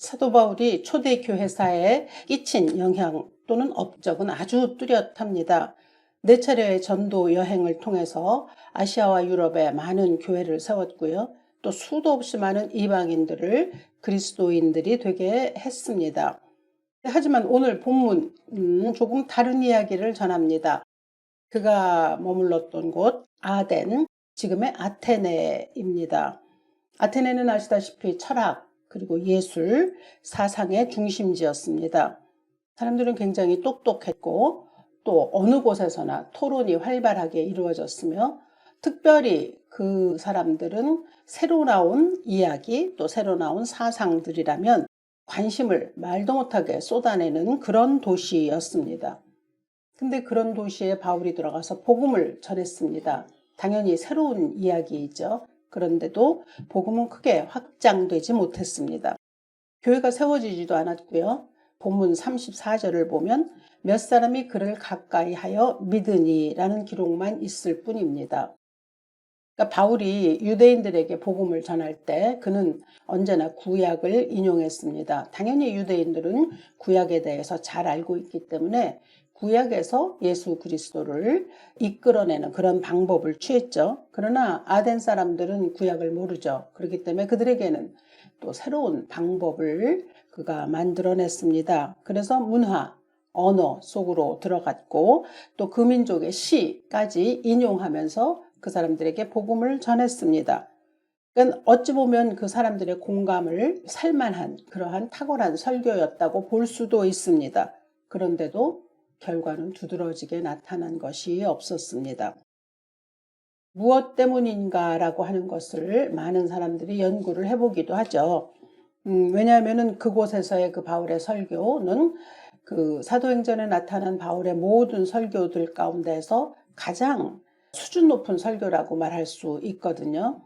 사도 바울이 초대교회사에 끼친 영향 또는 업적은 아주 뚜렷합니다. 4차례의 전도 여행을 통해서 아시아와 유럽에 많은 교회를 세웠고요. 또 수도 없이 많은 이방인들을 그리스도인들이 되게 했습니다. 하지만 오늘 본문 조금 다른 이야기를 전합니다. 그가 머물렀던 곳 아덴, 지금의 아테네입니다. 아테네는 아시다시피 철학 그리고 예술, 사상의 중심지였습니다. 사람들은 굉장히 똑똑했고 또 어느 곳에서나 토론이 활발하게 이루어졌으며 특별히 그 사람들은 새로 나온 이야기 또 새로 나온 사상들이라면 관심을 말도 못하게 쏟아내는 그런 도시였습니다. 근데 그런 도시에 바울이 들어가서 복음을 전했습니다. 당연히 새로운 이야기이죠. 그런데도 복음은 크게 확장되지 못했습니다. 교회가 세워지지도 않았고요. 본문 34절을 보면 몇 사람이 그를 가까이 하여 믿으니라는 기록만 있을 뿐입니다. 그러니까 바울이 유대인들에게 복음을 전할 때 그는 언제나 구약을 인용했습니다. 당연히 유대인들은 구약에 대해서 잘 알고 있기 때문에 구약에서 예수 그리스도를 이끌어내는 그런 방법을 취했죠. 그러나 아덴 사람들은 구약을 모르죠. 그렇기 때문에 그들에게는 또 새로운 방법을 그가 만들어냈습니다. 그래서 문화, 언어 속으로 들어갔고 또 그 민족의 시까지 인용하면서 그 사람들에게 복음을 전했습니다. 그러니까 어찌 보면 그 사람들의 공감을 살만한 그러한 탁월한 설교였다고 볼 수도 있습니다. 그런데도 결과는 두드러지게 나타난 것이 없었습니다. 무엇 때문인가라고 하는 것을 많은 사람들이 연구를 해보기도 하죠. 왜냐하면 그곳에서의 그 바울의 설교는 그 사도행전에 나타난 바울의 모든 설교들 가운데서 가장 수준 높은 설교라고 말할 수 있거든요.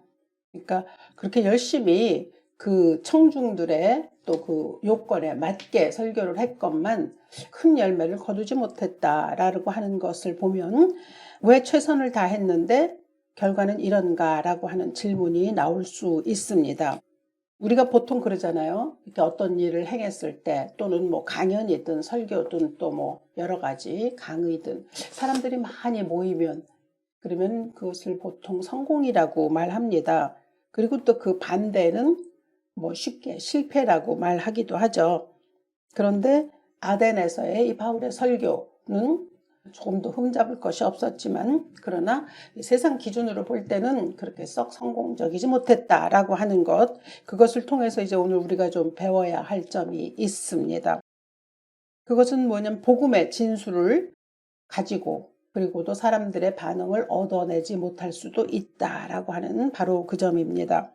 그러니까 그렇게 열심히 그 청중들의 또 그 요건에 맞게 설교를 했건만 큰 열매를 거두지 못했다라고 하는 것을 보면 왜 최선을 다했는데 결과는 이런가라고 하는 질문이 나올 수 있습니다. 우리가 보통 그러잖아요. 이렇게 어떤 일을 행했을 때 또는 뭐 강연이든 설교든 또 뭐 여러 가지 강의든 사람들이 많이 모이면 그러면 그것을 보통 성공이라고 말합니다. 그리고 또 그 반대는 뭐 쉽게 실패라고 말하기도 하죠. 그런데 아덴에서의 이 바울의 설교는 조금 더 흠잡을 것이 없었지만 그러나 세상 기준으로 볼 때는 그렇게 썩 성공적이지 못했다라고 하는 것, 그것을 통해서 이제 오늘 우리가 좀 배워야 할 점이 있습니다. 그것은 뭐냐면 복음의 진수를 가지고 그리고도 사람들의 반응을 얻어내지 못할 수도 있다라고 하는 바로 그 점입니다.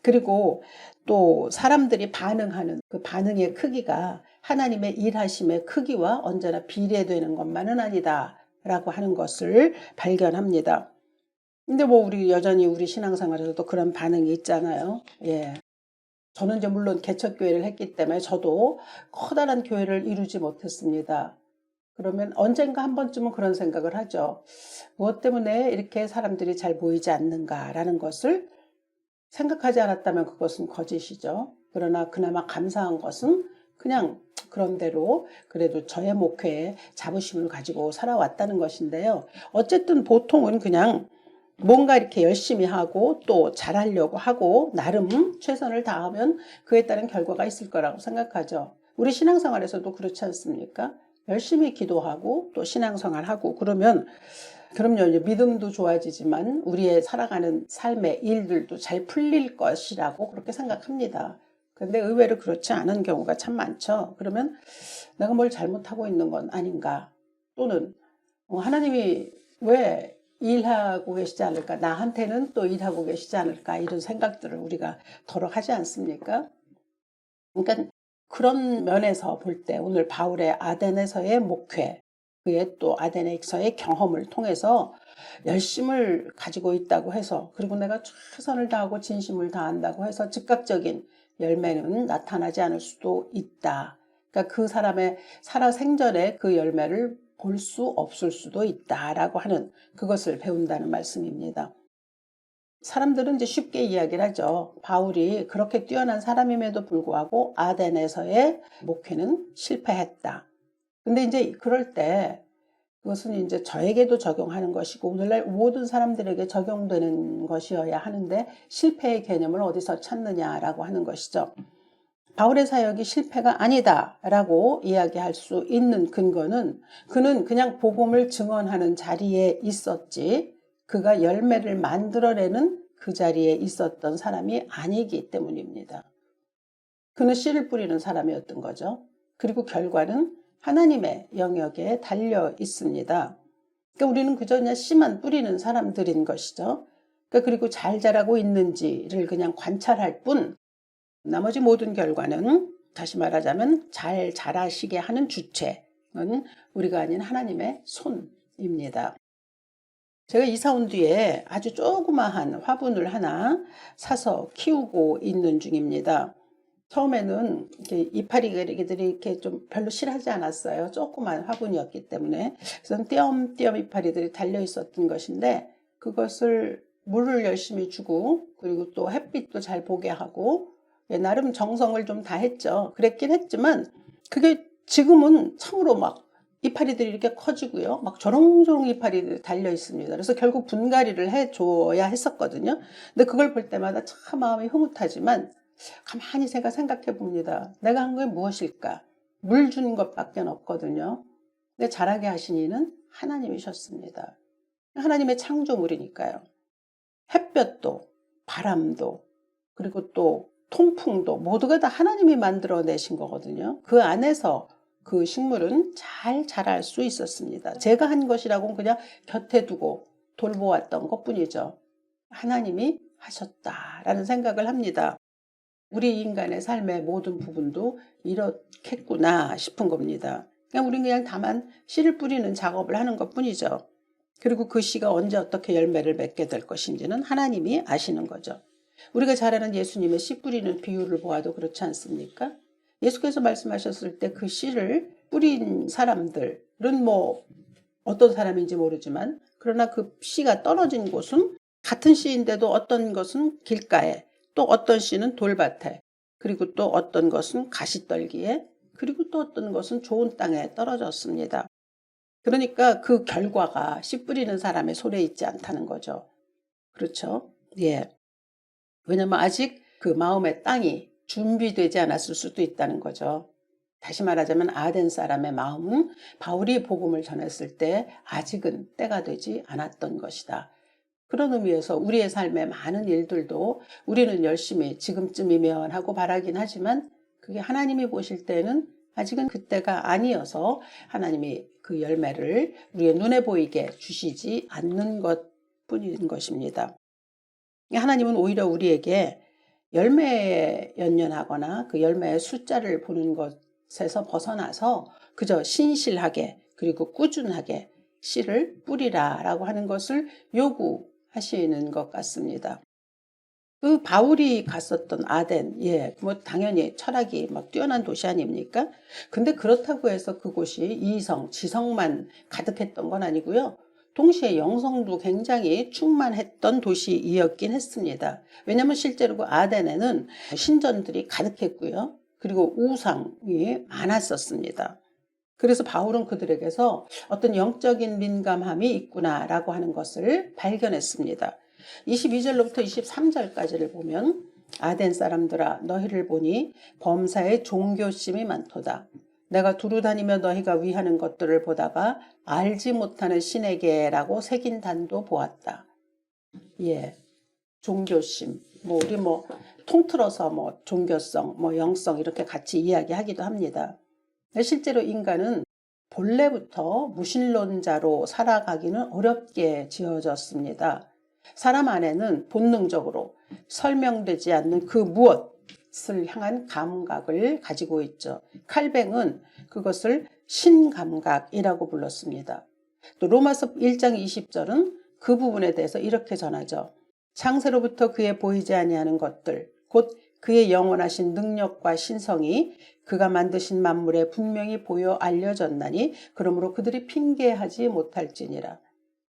그리고 또 사람들이 반응하는 그 반응의 크기가 하나님의 일하심의 크기와 언제나 비례되는 것만은 아니다라고 하는 것을 발견합니다. 근데 뭐 우리 여전히 우리 신앙생활에서도 그런 반응이 있잖아요. 예. 저는 이제 물론 개척교회를 했기 때문에 저도 커다란 교회를 이루지 못했습니다. 그러면 언젠가 한 번쯤은 그런 생각을 하죠. 무엇 때문에 이렇게 사람들이 잘 모이지 않는가라는 것을 생각하지 않았다면 그것은 거짓이죠. 그러나 그나마 감사한 것은 그냥 그런 대로 그래도 저의 목회에 자부심을 가지고 살아왔다는 것인데요. 어쨌든 보통은 그냥 뭔가 이렇게 열심히 하고 또 잘하려고 하고 나름 최선을 다하면 그에 따른 결과가 있을 거라고 생각하죠. 우리 신앙생활에서도 그렇지 않습니까? 열심히 기도하고 또 신앙생활하고 그러면 그럼요. 이제 믿음도 좋아지지만 우리의 살아가는 삶의 일들도 잘 풀릴 것이라고 그렇게 생각합니다. 근데 의외로 그렇지 않은 경우가 참 많죠. 그러면 내가 뭘 잘못하고 있는 건 아닌가? 또는 하나님이 왜 일하고 계시지 않을까? 나한테는 또 일하고 계시지 않을까? 이런 생각들을 우리가 더러 하지 않습니까? 그러니까 그런 면에서 볼 때 오늘 바울의 아덴에서의 목회, 그의 또 아덴에서의 경험을 통해서 열심을 가지고 있다고 해서 그리고 내가 최선을 다하고 진심을 다한다고 해서 즉각적인 열매는 나타나지 않을 수도 있다. 그러니까 그 사람의 살아생전에 그 열매를 볼 수 없을 수도 있다라고 하는 그것을 배운다는 말씀입니다. 사람들은 이제 쉽게 이야기를 하죠. 바울이 그렇게 뛰어난 사람임에도 불구하고 아덴에서의 목회는 실패했다. 근데 이제 그럴 때 그것은 이제 저에게도 적용하는 것이고 오늘날 모든 사람들에게 적용되는 것이어야 하는데 실패의 개념을 어디서 찾느냐라고 하는 것이죠. 바울의 사역이 실패가 아니다라고 이야기할 수 있는 근거는 그는 그냥 복음을 증언하는 자리에 있었지 그가 열매를 만들어내는 그 자리에 있었던 사람이 아니기 때문입니다. 그는 씨를 뿌리는 사람이었던 거죠. 그리고 결과는 하나님의 영역에 달려 있습니다. 그러니까 우리는 그저 그냥 씨만 뿌리는 사람들인 것이죠. 그러니까 그리고 잘 자라고 있는지를 그냥 관찰할 뿐 나머지 모든 결과는 다시 말하자면 잘 자라시게 하는 주체는 우리가 아닌 하나님의 손입니다. 제가 이사 온 뒤에 아주 조그마한 화분을 하나 사서 키우고 있는 중입니다. 처음에는 이렇게 이파리들이 이렇게 좀 별로 싫어하지 않았어요. 조그만 화분이었기 때문에. 그래서 띄엄띄엄 이파리들이 달려 있었던 것인데 그것을 물을 열심히 주고 그리고 또 햇빛도 잘 보게 하고 나름 정성을 좀 다했죠. 그랬긴 했지만 그게 지금은 참으로 막 이파리들이 이렇게 커지고요. 막 조롱조롱 이파리들이 달려 있습니다. 그래서 결국 분갈이를 해줘야 했었거든요. 근데 그걸 볼 때마다 참 마음이 흐뭇하지만 가만히 제가 생각해 봅니다. 내가 한 게 무엇일까? 물 주는 것밖에 없거든요. 근데 자라게 하신 이는 하나님이셨습니다. 하나님의 창조물이니까요. 햇볕도 바람도 그리고 또 통풍도 모두가 다 하나님이 만들어내신 거거든요. 그 안에서 그 식물은 잘 자랄 수 있었습니다. 제가 한 것이라고는 그냥 곁에 두고 돌보았던 것뿐이죠. 하나님이 하셨다라는 생각을 합니다. 우리 인간의 삶의 모든 부분도 이렇겠구나 싶은 겁니다. 우리는 그냥 다만 씨를 뿌리는 작업을 하는 것뿐이죠. 그리고 그 씨가 언제 어떻게 열매를 맺게 될 것인지는 하나님이 아시는 거죠. 우리가 잘 아는 예수님의 씨 뿌리는 비유를 보아도 그렇지 않습니까? 예수께서 말씀하셨을 때 그 씨를 뿌린 사람들은 뭐 어떤 사람인지 모르지만 그러나 그 씨가 떨어진 곳은 같은 씨인데도 어떤 것은 길가에 또 어떤 씨는 돌밭에 그리고 또 어떤 것은 가시떨기에 그리고 또 어떤 것은 좋은 땅에 떨어졌습니다. 그러니까 그 결과가 씨 뿌리는 사람의 손에 있지 않다는 거죠. 그렇죠? 예. 왜냐면 아직 그 마음의 땅이 준비되지 않았을 수도 있다는 거죠. 다시 말하자면 아덴 사람의 마음은 바울이 복음을 전했을 때 아직은 때가 되지 않았던 것이다. 그런 의미에서 우리의 삶의 많은 일들도 우리는 열심히 지금쯤이면 하고 바라긴 하지만 그게 하나님이 보실 때는 아직은 그때가 아니어서 하나님이 그 열매를 우리의 눈에 보이게 주시지 않는 것뿐인 것입니다. 하나님은 오히려 우리에게 열매에 연연하거나 그 열매의 숫자를 보는 것에서 벗어나서 그저 신실하게 그리고 꾸준하게 씨를 뿌리라라고 하는 것을 요구하시는 것 같습니다. 그 바울이 갔었던 아덴, 뭐 당연히 철학이 막 뛰어난 도시 아닙니까? 근데 그렇다고 해서 그곳이 이성, 지성만 가득했던 건 아니고요. 동시에 영성도 굉장히 충만했던 도시이었긴 했습니다. 왜냐하면 실제로 그 아덴에는 신전들이 가득했고요. 그리고 우상이 많았었습니다. 그래서 바울은 그들에게서 어떤 영적인 민감함이 있구나라고 하는 것을 발견했습니다. 22절로부터 23절까지를 보면 아덴 사람들아 너희를 보니 범사에 종교심이 많도다. 내가 두루 다니며 너희가 위하는 것들을 보다가 알지 못하는 신에게라고 새긴 단도 보았다. 종교심. 우리 통틀어서 종교성, 영성 이렇게 같이 이야기하기도 합니다. 실제로 인간은 본래부터 무신론자로 살아가기는 어렵게 지어졌습니다. 사람 안에는 본능적으로 설명되지 않는 그 무엇을 향한 감각을 가지고 있죠. 칼뱅은 그것을 신감각이라고 불렀습니다. 또 로마서 1장 20절은 그 부분에 대해서 이렇게 전하죠. 창세로부터 그의 보이지 아니하는 것들 곧 그의 영원하신 능력과 신성이 그가 만드신 만물에 분명히 보여 알려졌나니 그러므로 그들이 핑계하지 못할지니라.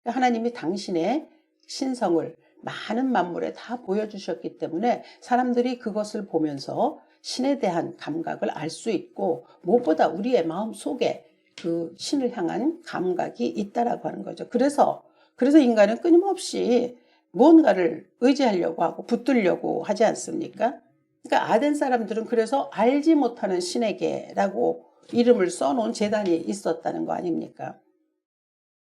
하나님이 당신의 신성을 많은 만물에 다 보여주셨기 때문에 사람들이 그것을 보면서 신에 대한 감각을 알 수 있고, 무엇보다 우리의 마음 속에 그 신을 향한 감각이 있다라고 하는 거죠. 그래서 인간은 끊임없이 무언가를 의지하려고 하고 붙들려고 하지 않습니까? 그러니까 아덴 사람들은 그래서 알지 못하는 신에게라고 이름을 써놓은 제단이 있었다는 거 아닙니까?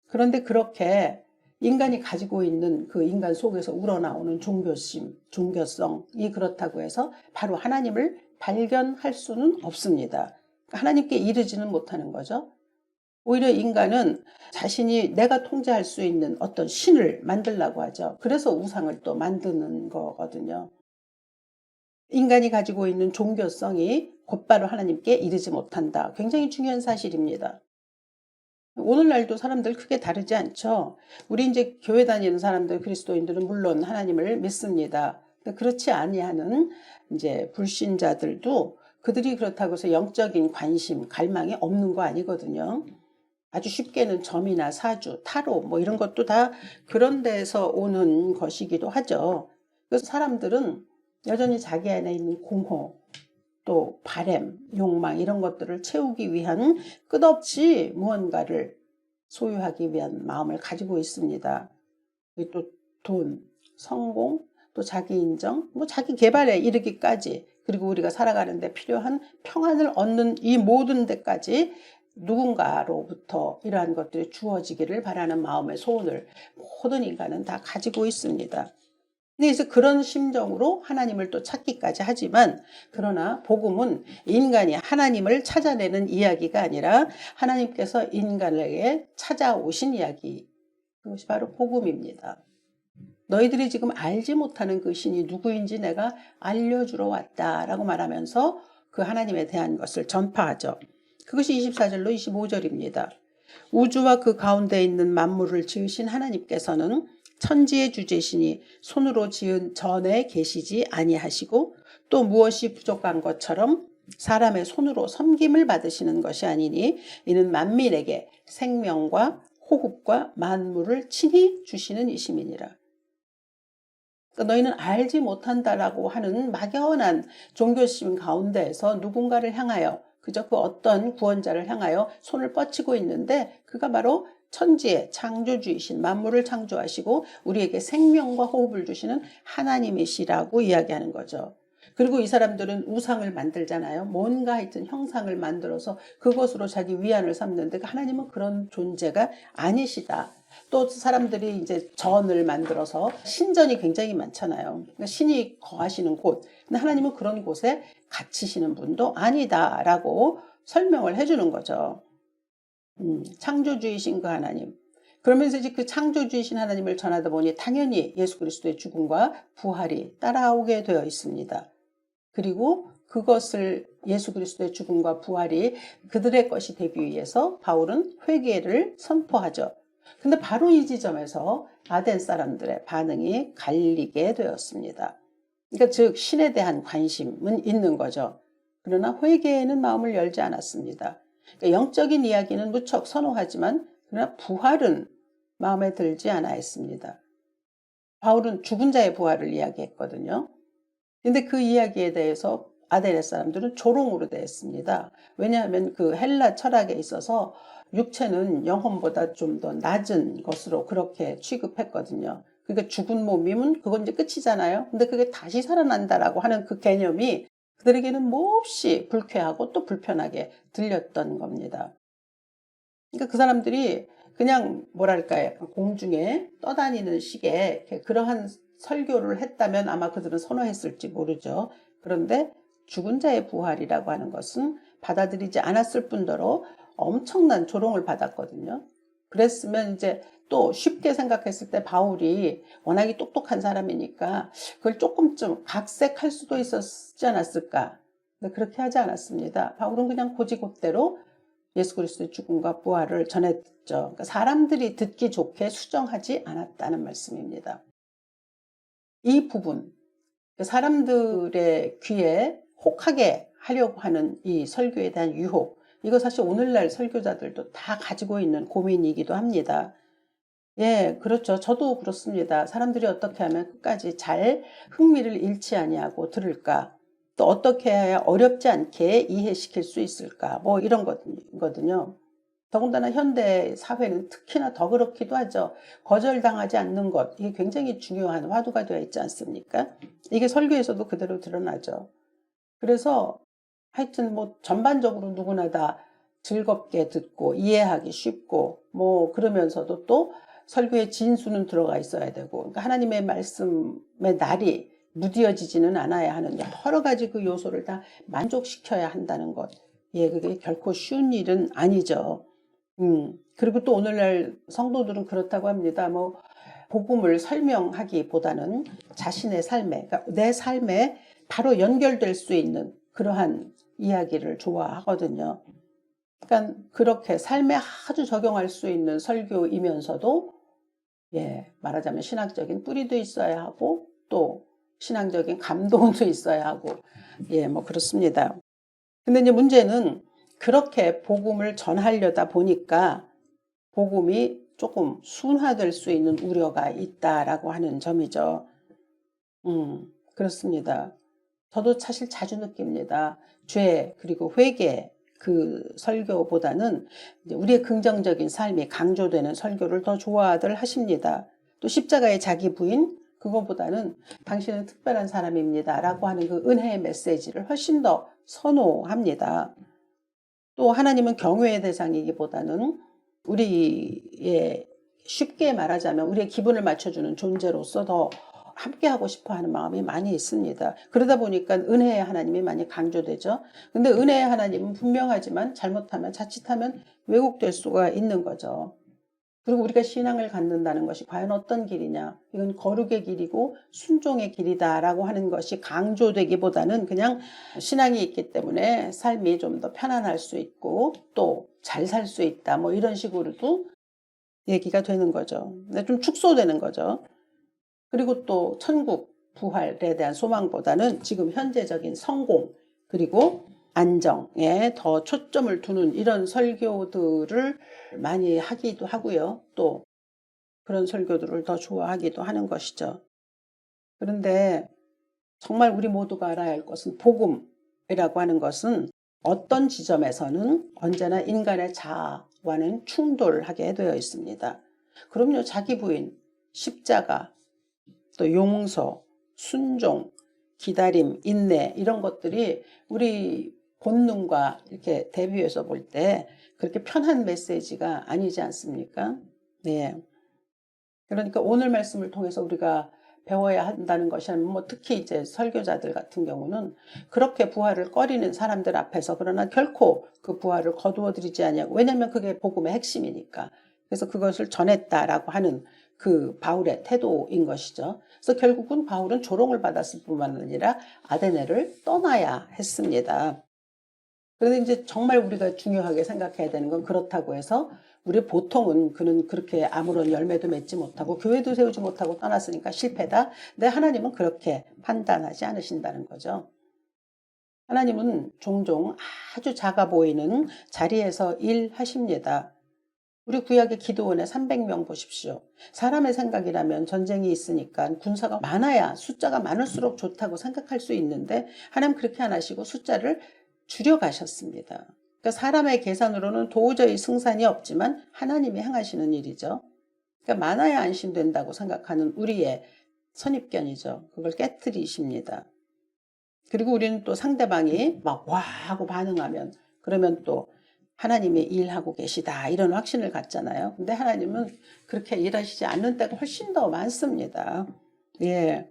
그런데 그렇게 인간이 가지고 있는 그 인간 속에서 우러나오는 종교심, 종교성이 그렇다고 해서 바로 하나님을 발견할 수는 없습니다. 하나님께 이르지는 못하는 거죠. 오히려 인간은 자신이 내가 통제할 수 있는 어떤 신을 만들려고 하죠. 그래서 우상을 또 만드는 거거든요. 인간이 가지고 있는 종교성이 곧바로 하나님께 이르지 못한다. 굉장히 중요한 사실입니다. 오늘날도 사람들 크게 다르지 않죠. 우리 이제 교회 다니는 사람들, 그리스도인들은 물론 하나님을 믿습니다. 그렇지 아니하는 이제 불신자들도 그들이 그렇다고 해서 영적인 관심, 갈망이 없는 거 아니거든요. 아주 쉽게는 점이나 사주, 타로 뭐 이런 것도 다 그런 데서 오는 것이기도 하죠. 그래서 사람들은 여전히 자기 안에 있는 공허, 또 바램, 욕망 이런 것들을 채우기 위한 끝없이 무언가를 소유하기 위한 마음을 가지고 있습니다. 또 돈, 성공, 또 자기 인정, 뭐 자기 개발에 이르기까지, 그리고 우리가 살아가는 데 필요한 평안을 얻는 이 모든 데까지 누군가로부터 이러한 것들이 주어지기를 바라는 마음의 소원을 모든 인간은 다 가지고 있습니다. 그래서 그런 심정으로 하나님을 또 찾기까지 하지만, 그러나 복음은 인간이 하나님을 찾아내는 이야기가 아니라 하나님께서 인간에게 찾아오신 이야기, 그것이 바로 복음입니다. 너희들이 지금 알지 못하는 그 신이 누구인지 내가 알려주러 왔다라고 말하면서 그 하나님에 대한 것을 전파하죠. 그것이 24절로 25절입니다. 우주와 그 가운데 있는 만물을 지으신 하나님께서는 천지의 주제시니 손으로 지은 전에 계시지 아니하시고, 또 무엇이 부족한 것처럼 사람의 손으로 섬김을 받으시는 것이 아니니 이는 만민에게 생명과 호흡과 만물을 친히 주시는 이심이니라. 그러니까 너희는 알지 못한다라고 하는 막연한 종교심 가운데에서 누군가를 향하여, 그저 그 어떤 구원자를 향하여 손을 뻗치고 있는데, 그가 바로 천지의 창조주이신, 만물을 창조하시고 우리에게 생명과 호흡을 주시는 하나님이시라고 이야기하는 거죠. 그리고 이 사람들은 우상을 만들잖아요. 뭔가 하여튼 형상을 만들어서 그것으로 자기 위안을 삼는데, 하나님은 그런 존재가 아니시다. 또 사람들이 이제 전을 만들어서, 신전이 굉장히 많잖아요. 그러니까 신이 거하시는 곳. 근데 하나님은 그런 곳에 갇히시는 분도 아니다라고 설명을 해주는 거죠. 창조주이신 그 하나님. 그러면서 이제 그 창조주이신 하나님을 전하다 보니 당연히 예수 그리스도의 죽음과 부활이 따라오게 되어 있습니다. 그리고 그것을, 예수 그리스도의 죽음과 부활이 그들의 것이 되기 위해서 바울은 회개를 선포하죠. 근데 바로 이 지점에서 아덴 사람들의 반응이 갈리게 되었습니다. 그러니까 즉 신에 대한 관심은 있는 거죠. 그러나 회개에는 마음을 열지 않았습니다. 그러니까 영적인 이야기는 무척 선호하지만, 그러나 부활은 마음에 들지 않아 했습니다. 바울은 죽은 자의 부활을 이야기했거든요. 근데 그 이야기에 대해서 아덴의 사람들은 조롱으로 대했습니다. 왜냐하면 그 헬라 철학에 있어서 육체는 영혼보다 좀 더 낮은 것으로 그렇게 취급했거든요. 그러니까 죽은 몸이면 그건 이제 끝이잖아요. 근데 그게 다시 살아난다라고 하는 그 개념이 그들에게는 몹시 불쾌하고 또 불편하게 들렸던 겁니다. 그러니까 그 사람들이 그냥 뭐랄까 약간 공중에 떠다니는 식의 그러한 설교를 했다면 아마 그들은 선호했을지 모르죠. 그런데 죽은 자의 부활이라고 하는 것은 받아들이지 않았을 뿐더러 엄청난 조롱을 받았거든요. 그랬으면 이제 또 쉽게 생각했을 때 바울이 워낙에 똑똑한 사람이니까 그걸 조금쯤 각색할 수도 있었지 않았을까. 근데 그렇게 하지 않았습니다. 바울은 그냥 고지곳대로 예수 그리스도의 죽음과 부활을 전했죠. 그러니까 사람들이 듣기 좋게 수정하지 않았다는 말씀입니다. 이 부분, 사람들의 귀에 혹하게 하려고 하는 이 설교에 대한 유혹, 이거 사실 오늘날 설교자들도 다 가지고 있는 고민이기도 합니다. 예, 그렇죠. 저도 그렇습니다. 사람들이 어떻게 하면 끝까지 잘 흥미를 잃지 아니하고 들을까? 또 어떻게 해야 어렵지 않게 이해시킬 수 있을까? 뭐 이런 거거든요. 더군다나 현대 사회는 특히나 더 그렇기도 하죠. 거절당하지 않는 것, 이게 굉장히 중요한 화두가 되어 있지 않습니까? 이게 설교에서도 그대로 드러나죠. 그래서 하여튼 뭐 전반적으로 누구나 다 즐겁게 듣고 이해하기 쉽고 뭐 그러면서도 또 설교의 진수는 들어가 있어야 되고, 그러니까 하나님의 말씀의 날이 무뎌지지는 않아야 하는 여러 가지 그 요소를 다 만족시켜야 한다는 것. 예, 그게 결코 쉬운 일은 아니죠. 그리고 또 오늘날 성도들은 그렇다고 합니다. 뭐 복음을 설명하기보다는 자신의 삶에, 그러니까 내 삶에 바로 연결될 수 있는 그러한 이야기를 좋아하거든요. 그러니까 그렇게 삶에 아주 적용할 수 있는 설교이면서도, 예, 말하자면 신학적인 뿌리도 있어야 하고 또 신앙적인 감동도 있어야 하고, 예, 뭐 그렇습니다. 근데 이제 문제는 그렇게 복음을 전하려다 보니까 복음이 조금 순화될 수 있는 우려가 있다라고 하는 점이죠. 그렇습니다. 저도 사실 자주 느낍니다. 죄 그리고 회개 그 설교보다는 이제 우리의 긍정적인 삶이 강조되는 설교를 더 좋아들 하십니다. 또 십자가의 자기 부인 그거보다는 당신은 특별한 사람입니다라고 하는 그 은혜의 메시지를 훨씬 더 선호합니다. 또 하나님은 경외의 대상이기보다는 우리의 쉽게 말하자면 우리의 기분을 맞춰주는 존재로서 더 함께하고 싶어 하는 마음이 많이 있습니다. 그러다 보니까 은혜의 하나님이 많이 강조되죠. 근데 은혜의 하나님은 분명하지만 잘못하면 자칫하면 왜곡될 수가 있는 거죠. 그리고 우리가 신앙을 갖는다는 것이 과연 어떤 길이냐, 이건 거룩의 길이고 순종의 길이다라고 하는 것이 강조되기보다는 그냥 신앙이 있기 때문에 삶이 좀 더 편안할 수 있고 또 잘 살 수 있다, 뭐 이런 식으로도 얘기가 되는 거죠. 근데 좀 축소되는 거죠. 그리고 또 천국 부활에 대한 소망보다는 지금 현재적인 성공 그리고 안정에 더 초점을 두는 이런 설교들을 많이 하기도 하고요. 또 그런 설교들을 더 좋아하기도 하는 것이죠. 그런데 정말 우리 모두가 알아야 할 것은 복음이라고 하는 것은 어떤 지점에서는 언제나 인간의 자아와는 충돌하게 되어 있습니다. 그럼요, 자기 부인, 십자가, 또 용서, 순종, 기다림, 인내 이런 것들이 우리 본능과 이렇게 대비해서 볼 때 그렇게 편한 메시지가 아니지 않습니까? 네. 그러니까 오늘 말씀을 통해서 우리가 배워야 한다는 것이라면 뭐 특히 이제 설교자들 같은 경우는 그렇게 부활을 꺼리는 사람들 앞에서 그러나 결코 그 부활을 거두어 드리지 아니하고, 왜냐하면 그게 복음의 핵심이니까. 그래서 그것을 전했다라고 하는 그 바울의 태도인 것이죠. 그래서 결국은 바울은 조롱을 받았을 뿐만 아니라 아데네를 떠나야 했습니다. 그런데 이제 정말 우리가 중요하게 생각해야 되는 건, 그렇다고 해서 우리 보통은 그는 그렇게 아무런 열매도 맺지 못하고 교회도 세우지 못하고 떠났으니까 실패다. 근데 하나님은 그렇게 판단하지 않으신다는 거죠. 하나님은 종종 아주 작아 보이는 자리에서 일하십니다. 우리 구약의 기도원에 300명 보십시오. 사람의 생각이라면 전쟁이 있으니까 군사가 많아야 숫자가 많을수록 좋다고 생각할 수 있는데 하나님 그렇게 안 하시고 숫자를 줄여가셨습니다. 그러니까 사람의 계산으로는 도저히 승산이 없지만 하나님이 행하시는 일이죠. 그러니까 많아야 안심된다고 생각하는 우리의 선입견이죠. 그걸 깨뜨리십니다. 그리고 우리는 또 상대방이 막 와 하고 반응하면 그러면 또 하나님이 일하고 계시다 이런 확신을 갖잖아요. 근데 하나님은 그렇게 일하시지 않는 때가 훨씬 더 많습니다. 예.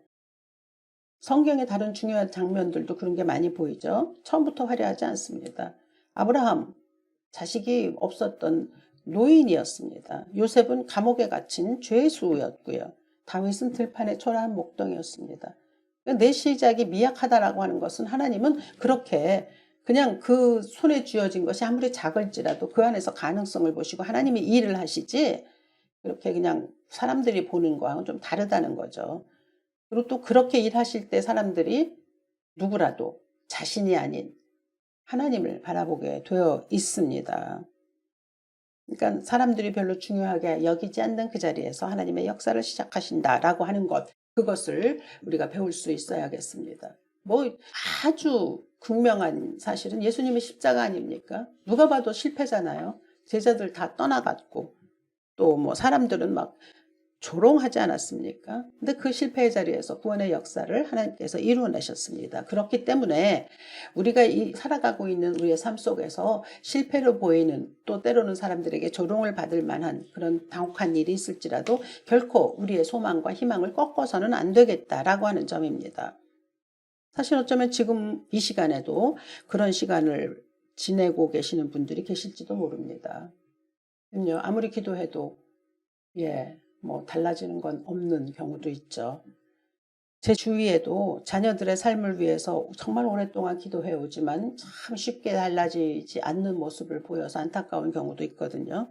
성경의 다른 중요한 장면들도 그런 게 많이 보이죠. 처음부터 화려하지 않습니다. 아브라함, 자식이 없었던 노인이었습니다. 요셉은 감옥에 갇힌 죄수였고요. 다윗은 들판의 초라한 목동이었습니다. 내 시작이 미약하다라고 하는 것은 하나님은 그렇게 그냥 그 손에 쥐어진 것이 아무리 작을지라도 그 안에서 가능성을 보시고 하나님이 일을 하시지, 그렇게 그냥 사람들이 보는 거하고는 좀 다르다는 거죠. 그리고 또 그렇게 일하실 때 사람들이 누구라도 자신이 아닌 하나님을 바라보게 되어 있습니다. 그러니까 사람들이 별로 중요하게 여기지 않는 그 자리에서 하나님의 역사를 시작하신다라고 하는 것, 그것을 우리가 배울 수 있어야겠습니다. 뭐 아주 극명한 사실은 예수님의 십자가 아닙니까? 누가 봐도 실패잖아요. 제자들 다 떠나갔고 또 뭐 사람들은 막 조롱하지 않았습니까? 근데 그 실패의 자리에서 구원의 역사를 하나님께서 이루어내셨습니다. 그렇기 때문에 우리가 살아가고 있는 우리의 삶 속에서 실패로 보이는, 또 때로는 사람들에게 조롱을 받을 만한 그런 당혹한 일이 있을지라도 결코 우리의 소망과 희망을 꺾어서는 안 되겠다라고 하는 점입니다. 사실 어쩌면 지금 이 시간에도 그런 시간을 지내고 계시는 분들이 계실지도 모릅니다. 아무리 기도해도 뭐 달라지는 건 없는 경우도 있죠. 제 주위에도 자녀들의 삶을 위해서 정말 오랫동안 기도해 오지만 참 쉽게 달라지지 않는 모습을 보여서 안타까운 경우도 있거든요.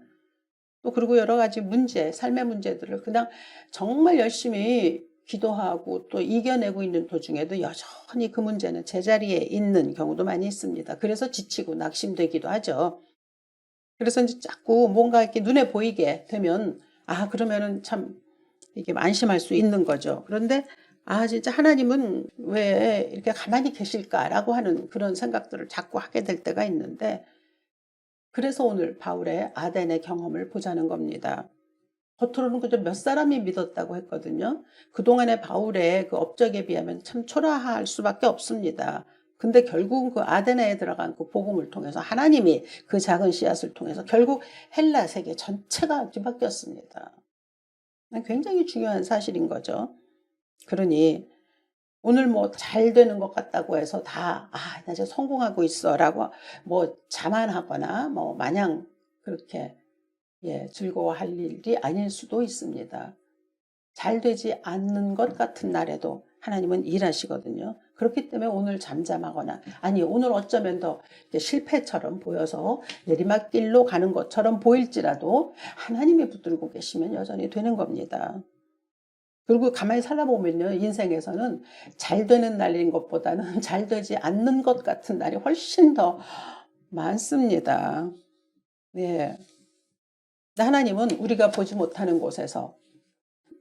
또 그리고 여러 가지 문제, 삶의 문제들을 그냥 정말 열심히 기도하고 또 이겨내고 있는 도중에도 여전히 그 문제는 제자리에 있는 경우도 많이 있습니다. 그래서 지치고 낙심되기도 하죠. 그래서 이제 자꾸 뭔가 이렇게 눈에 보이게 되면 그러면은 참 이게 안심할 수 있는 거죠. 그런데 진짜 하나님은 왜 이렇게 가만히 계실까라고 하는 그런 생각들을 자꾸 하게 될 때가 있는데, 그래서 오늘 바울의 아덴의 경험을 보자는 겁니다. 겉으로는 그저 몇 사람이 믿었다고 했거든요. 그동안의 바울의 그 업적에 비하면 참 초라할 수밖에 없습니다. 근데 결국은 그 아데나에 들어간 그 복음을 통해서 하나님이 그 작은 씨앗을 통해서 결국 헬라 세계 전체가 뒤바뀌었습니다. 굉장히 중요한 사실인 거죠. 그러니 오늘 뭐 잘 되는 것 같다고 해서 나 이제 성공하고 있어 라고 뭐 자만하거나 뭐 마냥 그렇게 즐거워할 일이 아닐 수도 있습니다. 잘 되지 않는 것 같은 날에도 하나님은 일하시거든요. 그렇기 때문에 오늘 잠잠하거나 오늘 어쩌면 더 실패처럼 보여서 내리막길로 가는 것처럼 보일지라도 하나님이 붙들고 계시면 여전히 되는 겁니다. 그리고 가만히 살아보면요, 인생에서는 잘 되는 날인 것보다는 잘 되지 않는 것 같은 날이 훨씬 더 많습니다. 하나님은 우리가 보지 못하는 곳에서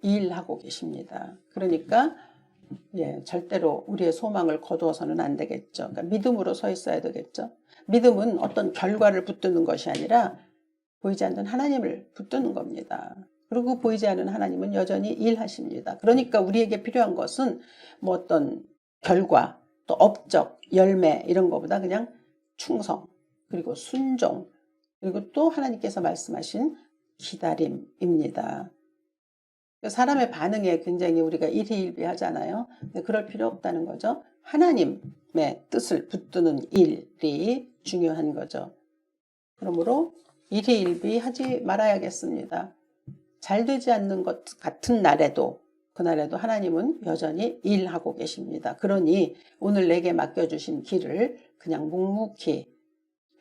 일하고 계십니다. 그러니까 절대로 우리의 소망을 거두어서는 안 되겠죠. 그러니까 믿음으로 서 있어야 되겠죠. 믿음은 어떤 결과를 붙드는 것이 아니라 보이지 않는 하나님을 붙드는 겁니다. 그리고 보이지 않는 하나님은 여전히 일하십니다. 그러니까 우리에게 필요한 것은 뭐 어떤 결과, 또 업적, 열매 이런 것보다 그냥 충성, 그리고 순종, 그리고 또 하나님께서 말씀하신 기다림입니다. 사람의 반응에 굉장히 우리가 일희일비하잖아요. 그럴 필요 없다는 거죠. 하나님의 뜻을 붙드는 일이 중요한 거죠. 그러므로 일희일비하지 말아야겠습니다. 잘 되지 않는 것 같은 날에도 그날에도 하나님은 여전히 일하고 계십니다. 그러니 오늘 내게 맡겨주신 길을 그냥 묵묵히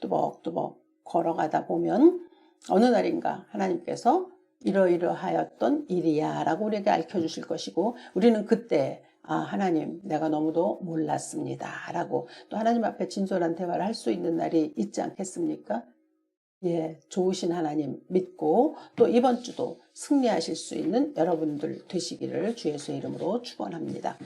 뚜벅뚜벅 걸어가다 보면 어느 날인가 하나님께서 이러이러하였던 일이야 라고 우리에게 알려주실 것이고, 우리는 그때 하나님 내가 너무도 몰랐습니다 라고 또 하나님 앞에 진솔한 대화를 할 수 있는 날이 있지 않겠습니까? 좋으신 하나님 믿고 또 이번 주도 승리하실 수 있는 여러분들 되시기를 주 예수의 이름으로 축원합니다.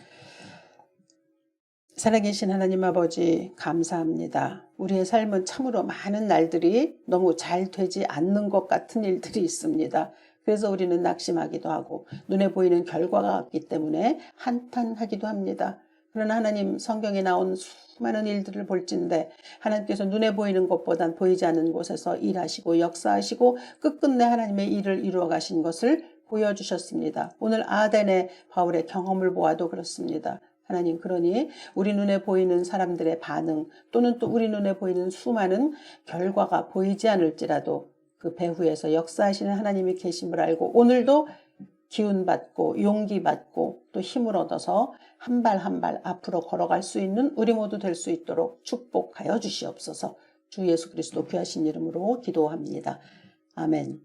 살아계신 하나님 아버지 감사합니다. 우리의 삶은 참으로 많은 날들이 너무 잘 되지 않는 것 같은 일들이 있습니다. 그래서 우리는 낙심하기도 하고 눈에 보이는 결과가 없기 때문에 한탄하기도 합니다. 그러나 하나님, 성경에 나온 수많은 일들을 볼진데 하나님께서 눈에 보이는 것보단 보이지 않는 곳에서 일하시고 역사하시고 끝끝내 하나님의 일을 이루어 가신 것을 보여주셨습니다. 오늘 아덴의 바울의 경험을 보아도 그렇습니다. 하나님, 그러니 우리 눈에 보이는 사람들의 반응 또는 또 우리 눈에 보이는 수많은 결과가 보이지 않을지라도 그 배후에서 역사하시는 하나님이 계심을 알고 오늘도 기운받고 용기받고 또 힘을 얻어서 한 발 한 발 앞으로 걸어갈 수 있는 우리 모두 될 수 있도록 축복하여 주시옵소서. 주 예수 그리스도 귀하신 이름으로 기도합니다. 아멘.